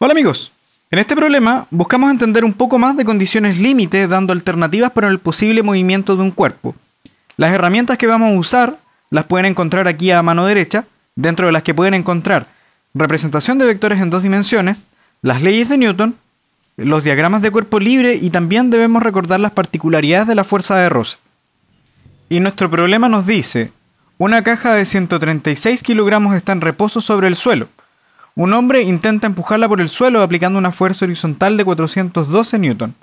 Hola amigos, en este problema buscamos entender un poco más de condiciones límite dando alternativas para el posible movimiento de un cuerpo. Las herramientas que vamos a usar las pueden encontrar aquí a mano derecha, dentro de las que pueden encontrar representación de vectores en dos dimensiones, las leyes de Newton, los diagramas de cuerpo libre y también debemos recordar las particularidades de la fuerza de roce. Y nuestro problema nos dice, una caja de 136 kilogramos está en reposo sobre el suelo. Un hombre intenta empujarla por el suelo aplicando una fuerza horizontal de 412 newton.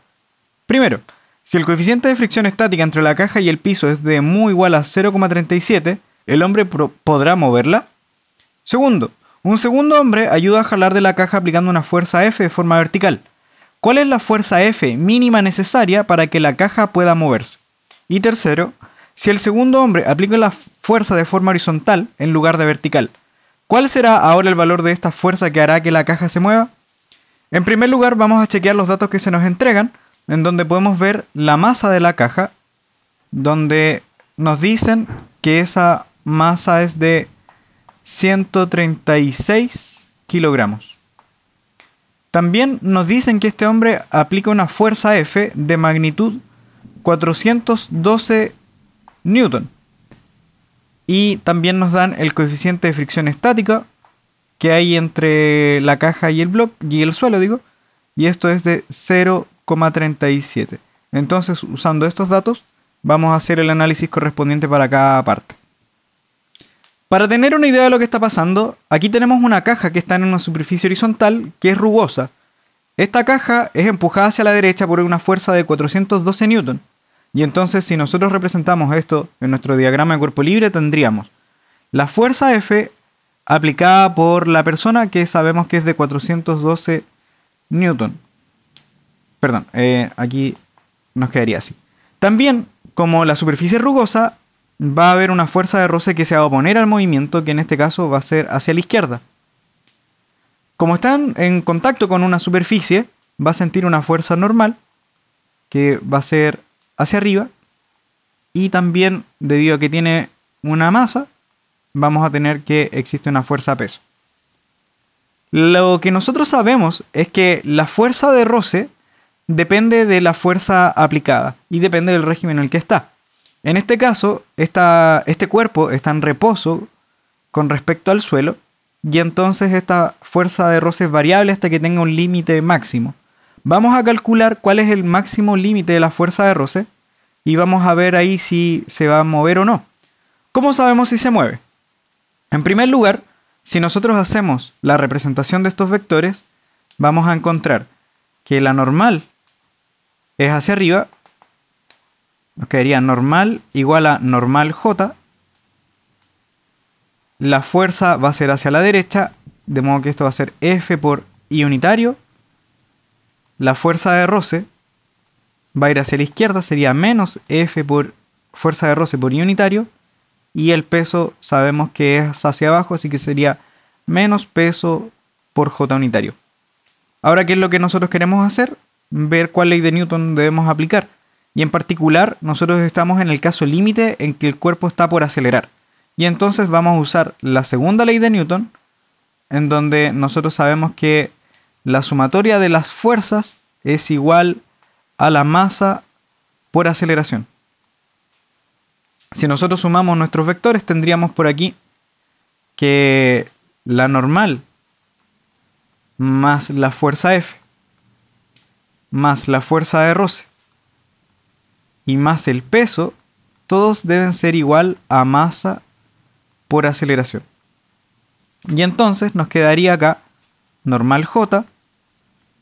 Primero, si el coeficiente de fricción estática entre la caja y el piso es de mu igual a 0,37, ¿el hombre podrá moverla? Segundo, un segundo hombre ayuda a jalar de la caja aplicando una fuerza F de forma vertical. ¿Cuál es la fuerza F mínima necesaria para que la caja pueda moverse? Y tercero, si el segundo hombre aplica la fuerza de forma horizontal en lugar de vertical, ¿cuál será ahora el valor de esta fuerza que hará que la caja se mueva? En primer lugar, vamos a chequear los datos que se nos entregan, en donde podemos ver la masa de la caja, donde nos dicen que esa masa es de 136 kilogramos. También nos dicen que este hombre aplica una fuerza F de magnitud 412 newton. Y también nos dan el coeficiente de fricción estática que hay entre la caja y el suelo, y esto es de 0,37. Entonces, usando estos datos, vamos a hacer el análisis correspondiente para cada parte. Para tener una idea de lo que está pasando, aquí tenemos una caja que está en una superficie horizontal que es rugosa. Esta caja es empujada hacia la derecha por una fuerza de 412 newton. Y entonces, si nosotros representamos esto en nuestro diagrama de cuerpo libre, tendríamos la fuerza F aplicada por la persona, que sabemos que es de 412 newton. Perdón, aquí nos quedaría así. También, como la superficie es rugosa, va a haber una fuerza de roce que se va a oponer al movimiento, que en este caso va a ser hacia la izquierda. Como están en contacto con una superficie, va a sentir una fuerza normal, que va a ser hacia arriba, y también debido a que tiene una masa, vamos a tener que existe una fuerza a peso. Lo que nosotros sabemos es que la fuerza de roce depende de la fuerza aplicada y depende del régimen en el que está. En este caso, este cuerpo está en reposo con respecto al suelo, y entonces esta fuerza de roce es variable hasta que tenga un límite máximo. Vamos a calcular cuál es el máximo límite de la fuerza de roce y vamos a ver ahí si se va a mover o no. ¿Cómo sabemos si se mueve? En primer lugar, si nosotros hacemos la representación de estos vectores, vamos a encontrar que la normal es hacia arriba, nos quedaría normal igual a normal J. La fuerza va a ser hacia la derecha, de modo que esto va a ser F por I unitario. La fuerza de roce va a ir hacia la izquierda, sería menos F por fuerza de roce por I unitario. Y el peso sabemos que es hacia abajo, así que sería menos peso por J unitario. Ahora, ¿qué es lo que nosotros queremos hacer? Ver cuál ley de Newton debemos aplicar. Y en particular, nosotros estamos en el caso límite en que el cuerpo está por acelerar. Y entonces vamos a usar la segunda ley de Newton, en donde nosotros sabemos que la sumatoria de las fuerzas es igual a la masa por aceleración. Si nosotros sumamos nuestros vectores, tendríamos por aquí que la normal más la fuerza F más la fuerza de roce y más el peso, todos deben ser igual a masa por aceleración. Y entonces nos quedaría acá normal J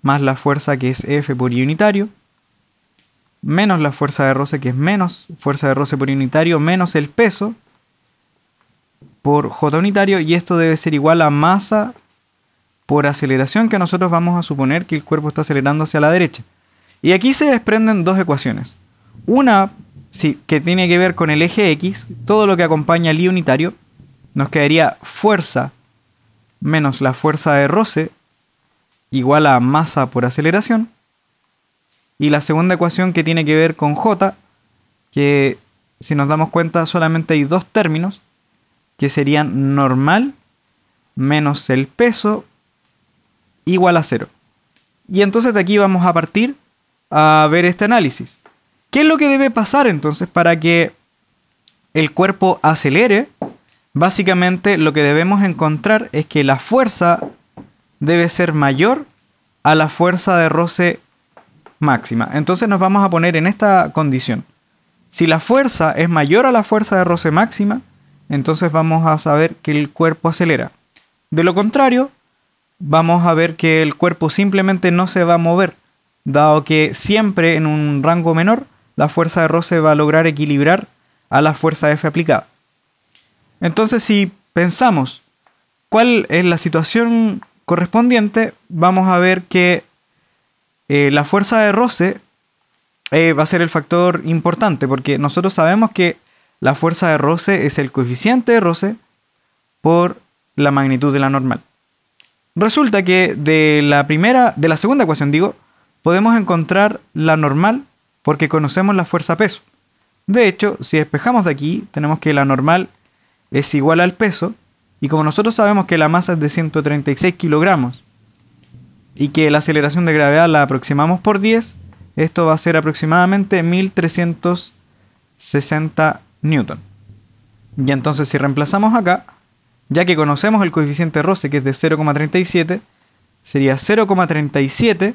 más la fuerza que es F por I unitario, menos la fuerza de roce que es menos fuerza de roce por unitario, menos el peso por J unitario, y esto debe ser igual a masa por aceleración, que nosotros vamos a suponer que el cuerpo está acelerando hacia la derecha. Y aquí se desprenden dos ecuaciones. Una que tiene que ver con el eje X, todo lo que acompaña al I unitario, nos quedaría fuerza menos la fuerza de roce igual a masa por aceleración. Y la segunda ecuación que tiene que ver con J, que si nos damos cuenta solamente hay dos términos, que serían normal menos el peso igual a 0. Y entonces de aquí vamos a partir a ver este análisis. ¿Qué es lo que debe pasar entonces para que el cuerpo acelere? Básicamente lo que debemos encontrar es que la fuerza debe ser mayor a la fuerza de roce máxima. Entonces nos vamos a poner en esta condición. Si la fuerza es mayor a la fuerza de roce máxima, entonces vamos a saber que el cuerpo acelera. De lo contrario, vamos a ver que el cuerpo simplemente no se va a mover, dado que siempre en un rango menor la fuerza de roce va a lograr equilibrar a la fuerza F aplicada. Entonces, si pensamos cuál es la situación correspondiente, vamos a ver que la fuerza de roce va a ser el factor importante, porque nosotros sabemos que la fuerza de roce es el coeficiente de roce por la magnitud de la normal. Resulta que de la segunda ecuación, podemos encontrar la normal porque conocemos la fuerza peso. De hecho, si despejamos de aquí, tenemos que la normal es igual al peso, y como nosotros sabemos que la masa es de 136 kilogramos y que la aceleración de gravedad la aproximamos por 10, esto va a ser aproximadamente 1360 newton. Y entonces si reemplazamos acá, ya que conocemos el coeficiente de roce que es de 0,37, sería 0,37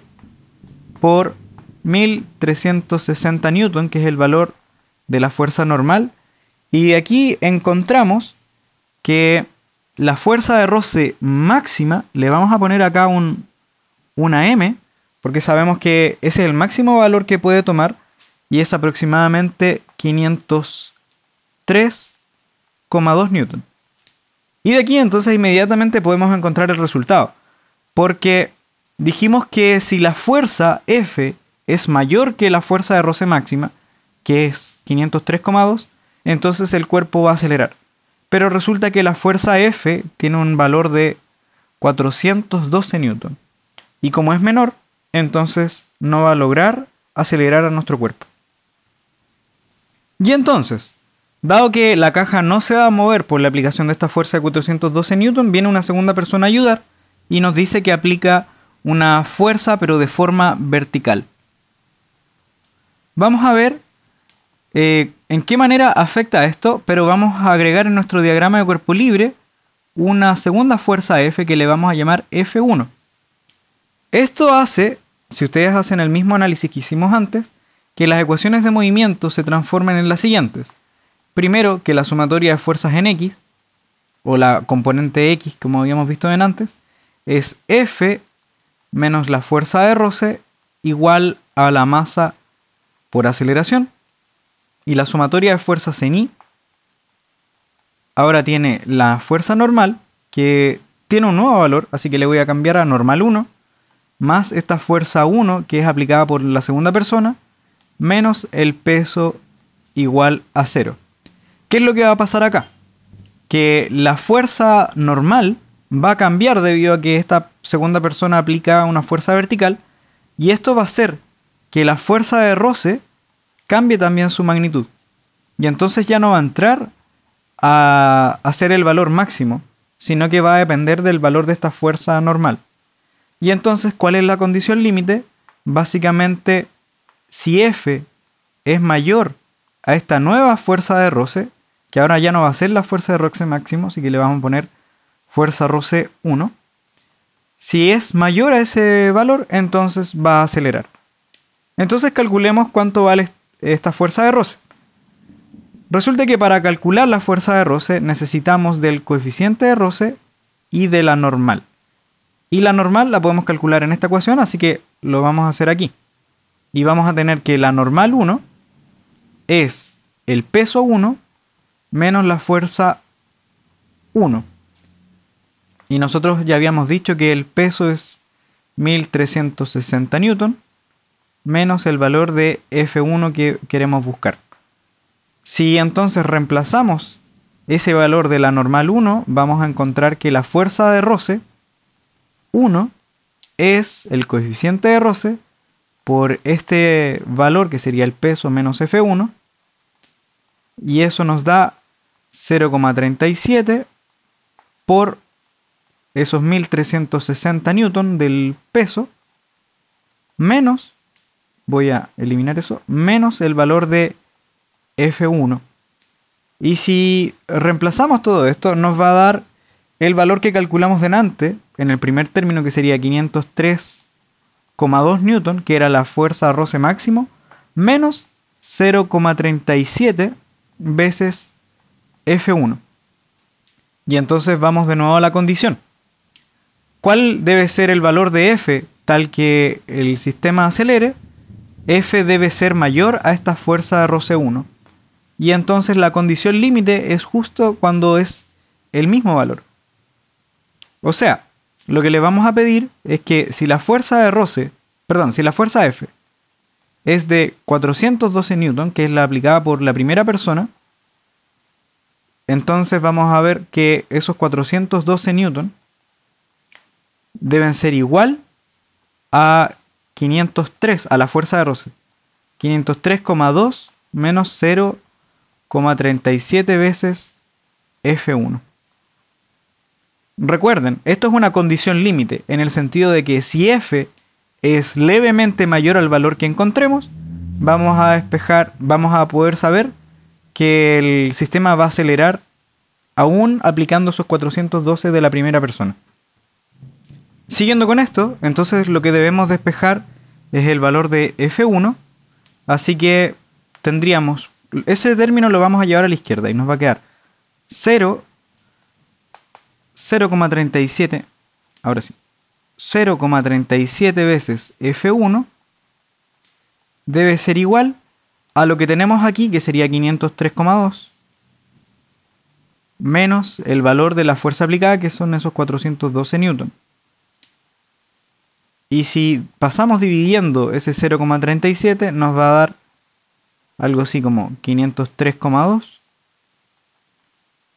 por 1360 newton, que es el valor de la fuerza normal. Y aquí encontramos que la fuerza de roce máxima, le vamos a poner acá una M, porque sabemos que ese es el máximo valor que puede tomar, y es aproximadamente 503,2 newton. Y de aquí entonces inmediatamente podemos encontrar el resultado, porque dijimos que si la fuerza F es mayor que la fuerza de roce máxima, que es 503,2, entonces el cuerpo va a acelerar. Pero resulta que la fuerza F tiene un valor de 412 newton. Y como es menor, entonces no va a lograr acelerar a nuestro cuerpo. Y entonces, dado que la caja no se va a mover por la aplicación de esta fuerza de 412 newton, viene una segunda persona a ayudar y nos dice que aplica una fuerza pero de forma vertical. Vamos a ver en qué manera afecta esto, pero vamos a agregar en nuestro diagrama de cuerpo libre una segunda fuerza F que le vamos a llamar F1. Esto hace, si ustedes hacen el mismo análisis que hicimos antes, que las ecuaciones de movimiento se transformen en las siguientes. Primero, que la sumatoria de fuerzas en X, o la componente X como habíamos visto en antes, es F menos la fuerza de roce igual a la masa por aceleración. Y la sumatoria de fuerzas en Y ahora tiene la fuerza normal, que tiene un nuevo valor, así que le voy a cambiar a normal 1, más esta fuerza 1 que es aplicada por la segunda persona, menos el peso igual a 0. ¿Qué es lo que va a pasar acá? Que la fuerza normal va a cambiar debido a que esta segunda persona aplica una fuerza vertical, y esto va a hacer que la fuerza de roce cambie también su magnitud. Y entonces ya no va a entrar a ser el valor máximo, sino que va a depender del valor de esta fuerza normal. Y entonces, ¿cuál es la condición límite? Básicamente, si F es mayor a esta nueva fuerza de roce, que ahora ya no va a ser la fuerza de roce máximo, así que le vamos a poner fuerza roce 1. Si es mayor a ese valor, entonces va a acelerar. Entonces calculemos cuánto vale esta fuerza de roce. Resulta que para calcular la fuerza de roce necesitamos del coeficiente de roce y de la normal. Y la normal la podemos calcular en esta ecuación, así que lo vamos a hacer aquí. Y vamos a tener que la normal 1 es el peso 1 menos la fuerza 1. Y nosotros ya habíamos dicho que el peso es 1360 newton menos el valor de F1 que queremos buscar. Si entonces reemplazamos ese valor de la normal 1, vamos a encontrar que la fuerza de roce 1 es el coeficiente de roce por este valor que sería el peso menos F1, y eso nos da 0,37 por esos 1360 newton del peso, menos, voy a eliminar eso, menos el valor de F1. Y si reemplazamos todo esto, nos va a dar el valor que calculamos delante, en el primer término, que sería 503,2 newton, que era la fuerza de roce máximo, menos 0,37 veces F1. Y entonces vamos de nuevo a la condición. ¿Cuál debe ser el valor de F tal que el sistema acelere? F debe ser mayor a esta fuerza de roce 1. Y entonces la condición límite es justo cuando es el mismo valor. O sea, lo que le vamos a pedir es que si la fuerza de roce, si la fuerza F es de 412 newton, que es la aplicada por la primera persona, entonces vamos a ver que esos 412 newton deben ser igual a 503, a la fuerza de roce. 503,2 menos 0,37 veces F1. Recuerden, esto es una condición límite, en el sentido de que si F es levemente mayor al valor que encontremos, vamos a poder saber que el sistema va a acelerar aún aplicando esos 412 de la primera persona. Siguiendo con esto, entonces lo que debemos despejar es el valor de F1, así que tendríamos, ese término lo vamos a llevar a la izquierda y nos va a quedar 0,37, ahora sí, 0,37 veces F1 debe ser igual a lo que tenemos aquí, que sería 503,2, menos el valor de la fuerza aplicada, que son esos 412 newton. Y si pasamos dividiendo ese 0,37, nos va a dar algo así como 503,2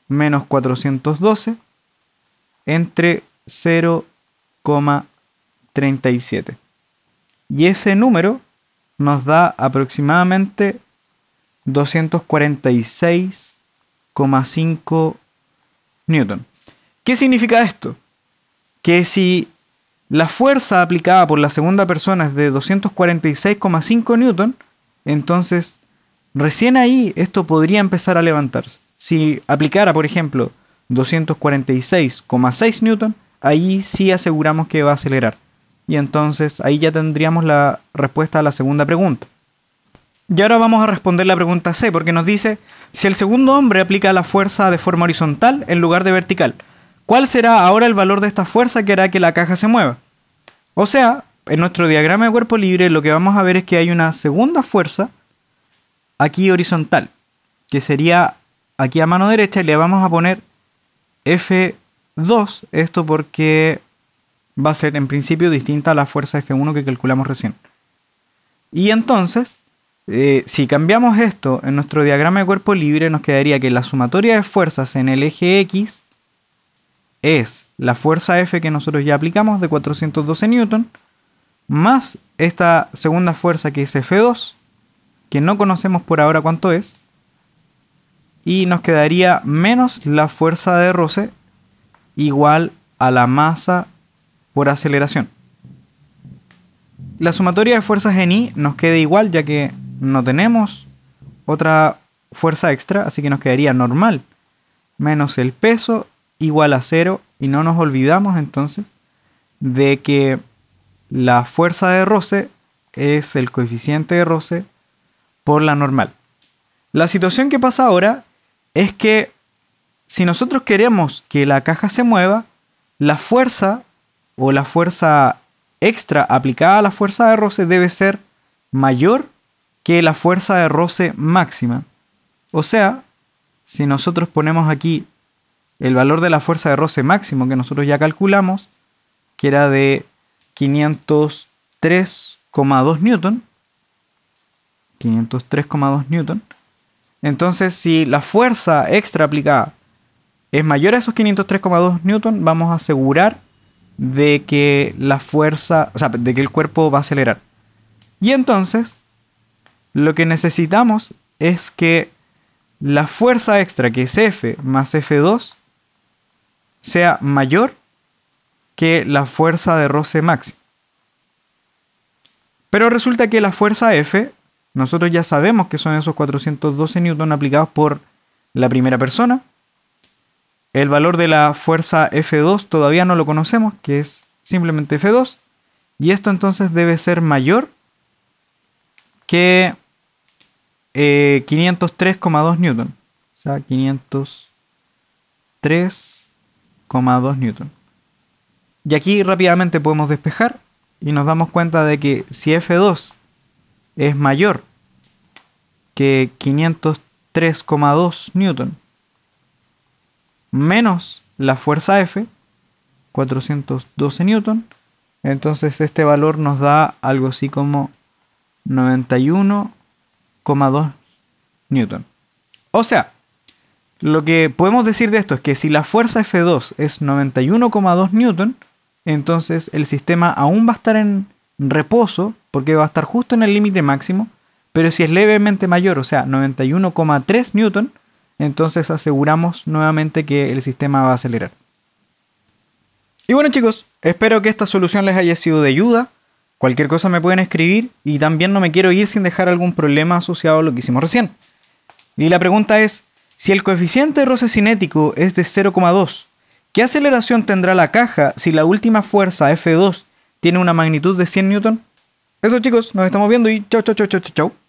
menos 412 entre 0,37. Y ese número nos da aproximadamente 246,5 newton. ¿Qué significa esto? Que si la fuerza aplicada por la segunda persona es de 246,5 newton, entonces recién ahí esto podría empezar a levantarse. Si aplicara, por ejemplo, 246,6 newton, ahí sí aseguramos que va a acelerar. Y entonces ahí ya tendríamos la respuesta a la segunda pregunta. Y ahora vamos a responder la pregunta C, porque nos dice, si el segundo hombre aplica la fuerza de forma horizontal en lugar de vertical, ¿cuál será ahora el valor de esta fuerza que hará que la caja se mueva? O sea, en nuestro diagrama de cuerpo libre lo que vamos a ver es que hay una segunda fuerza aquí horizontal, que sería aquí a mano derecha, y le vamos a poner F2, esto porque va a ser en principio distinta a la fuerza F1 que calculamos recién. Y entonces, si cambiamos esto en nuestro diagrama de cuerpo libre, nos quedaría que la sumatoria de fuerzas en el eje X es la fuerza F que nosotros ya aplicamos de 412 newton, más esta segunda fuerza que es F2, que no conocemos por ahora cuánto es, y nos quedaría menos la fuerza de roce igual a la masa por aceleración. La sumatoria de fuerzas en I nos queda igual, ya que no tenemos otra fuerza extra, así que nos quedaría normal menos el peso igual a 0, y no nos olvidamos entonces de que la fuerza de roce es el coeficiente de roce por la normal. La situación que pasa ahora es que si nosotros queremos que la caja se mueva, la fuerza o la fuerza extra aplicada a la fuerza de roce debe ser mayor que la fuerza de roce máxima. O sea, si nosotros ponemos aquí el valor de la fuerza de roce máximo que nosotros ya calculamos, que era de 503,2 newton, 503,2 newton, entonces si la fuerza extra aplicada es mayor a esos 503,2 newton, vamos a asegurar de que la fuerza, o sea, de que el cuerpo va a acelerar. Y entonces lo que necesitamos es que la fuerza extra, que es F más F2, sea mayor que la fuerza de roce máxima. Pero resulta que la fuerza F, nosotros ya sabemos que son esos 412 newton aplicados por la primera persona. El valor de la fuerza F2 todavía no lo conocemos, que es simplemente F2. Y esto entonces debe ser mayor que 503,2 newton. O sea, 503,2 newton. Y aquí rápidamente podemos despejar y nos damos cuenta de que si F2 es mayor que 503,2 newton menos la fuerza F, 412 newton, entonces este valor nos da algo así como 91,2 newton. O sea, lo que podemos decir de esto es que si la fuerza F2 es 91,2 newton, entonces el sistema aún va a estar en reposo porque va a estar justo en el límite máximo, pero si es levemente mayor, o sea, 91,3 newton, entonces aseguramos nuevamente que el sistema va a acelerar. Y bueno chicos, espero que esta solución les haya sido de ayuda. Cualquier cosa me pueden escribir y también no me quiero ir sin dejar algún problema asociado a lo que hicimos recién. Y la pregunta es, si el coeficiente de roce cinético es de 0,2, ¿qué aceleración tendrá la caja si la última fuerza F2 tiene una magnitud de 100 newton? Eso chicos, nos estamos viendo y chau chau chau chau chau.